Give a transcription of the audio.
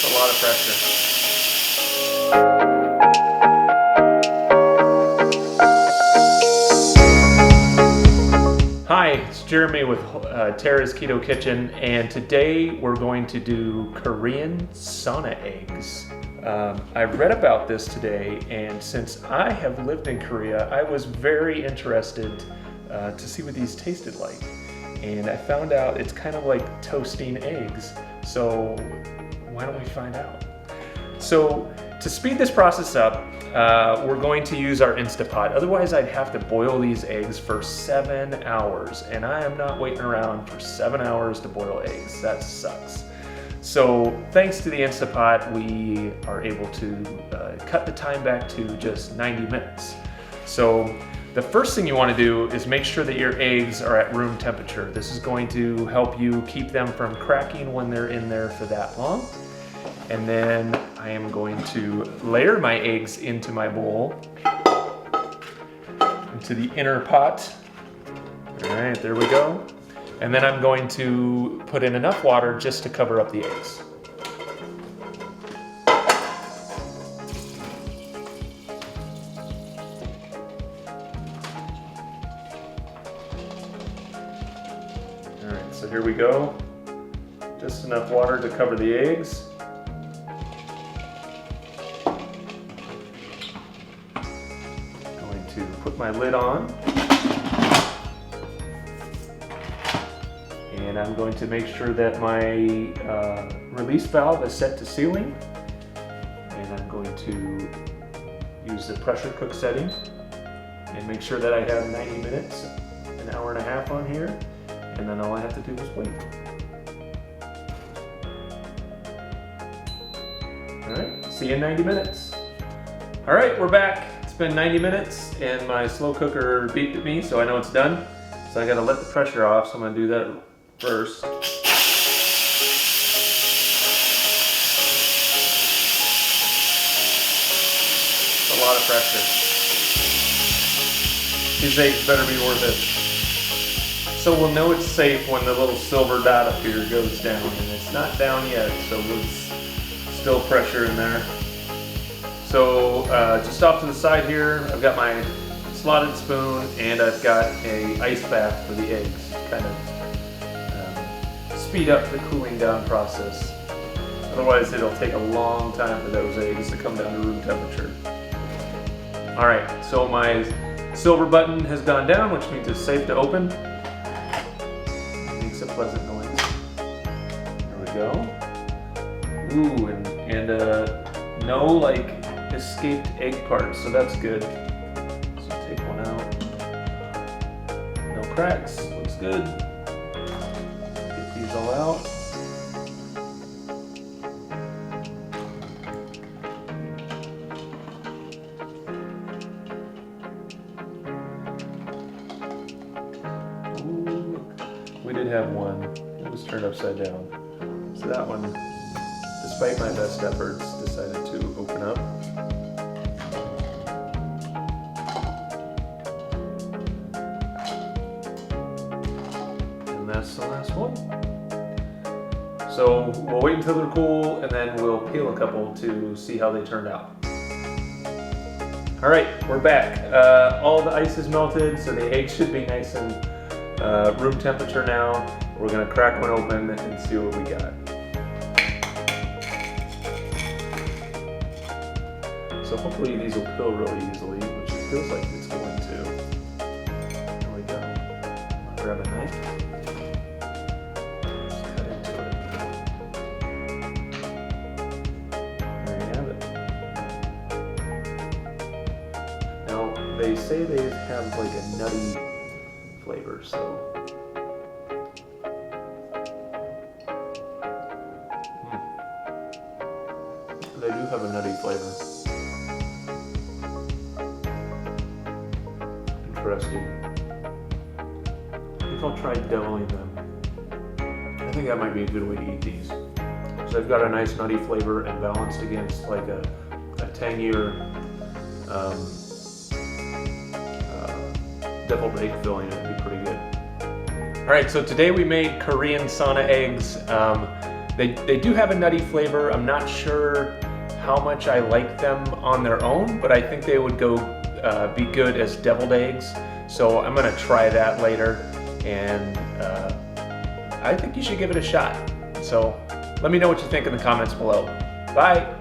It's a lot of pressure. Hi, it's Jeremy with Tara's Keto Kitchen, and today we're going to do Korean sauna eggs. I read about this today, and since I have lived in Korea, I was very interested to see what these tasted like. And I found out it's kind of like toasting eggs. So why don't we find out? So to speed this process up, we're going to use our Instapot. Otherwise, I'd have to boil these eggs for 7 hours, and I am not waiting around for 7 hours to boil eggs. That sucks. So thanks to the Instapot, we are able to cut the time back to just 90 minutes. So the first thing you want to do is make sure that your eggs are at room temperature. This is going to help you keep them from cracking when they're in there for that long. And then I am going to layer my eggs into my bowl, into the inner pot. All right, there we go. And then I'm going to put in enough water just to cover up the eggs. All right, so here we go. Just enough water to cover the eggs. To put my lid on, and I'm going to make sure that my release valve is set to sealing, and I'm going to use the pressure cook setting and make sure that I have 90 minutes, an hour and a half on here, and then all I have to do is wait. All right, see you in 90 minutes. All right, we're back. It's been 90 minutes and my slow cooker beeped at me, so I know it's done. So I gotta let the pressure off, so I'm gonna do that first. It's a lot of pressure. These eggs better be worth it. So we'll know it's safe when the little silver dot up here goes down, and it's not down yet, so there's still pressure in there. So just off to the side here, I've got my slotted spoon and I've got a ice bath for the eggs, kind of speed up the cooling down process. Otherwise it'll take a long time for those eggs to come down to room temperature. All right, so my silver button has gone down, which means it's safe to open. It makes a pleasant noise. There we go. Ooh, and no like escaped egg parts, so that's good. So take one out. No cracks, looks good. Get these all out. Ooh, look. We did have one. It was turned upside down. So that one, despite my best efforts, decided to open up. That's the last one. So we'll wait until they're cool and then we'll peel a couple to see how they turned out. All right, we're back. All the ice is melted, so the eggs should be nice and room temperature now. We're gonna crack one open and see what we got. So hopefully these will peel really easily, which it feels like it's going to. There we go. I'll grab a knife. They say they have like a nutty flavor, so they do have a nutty flavor. Interesting. I think I'll try doubling them. I think that might be a good way to eat these. So they've got a nice nutty flavor and balanced against like a tangier deviled egg filling. It'd be pretty good. All right, so today we made Korean sauna eggs. They do have a nutty flavor. I'm not sure how much I like them on their own, but I think they would go be good as deviled eggs. So I'm gonna try that later, and I think you should give it a shot. So let me know what you think in the comments below. Bye.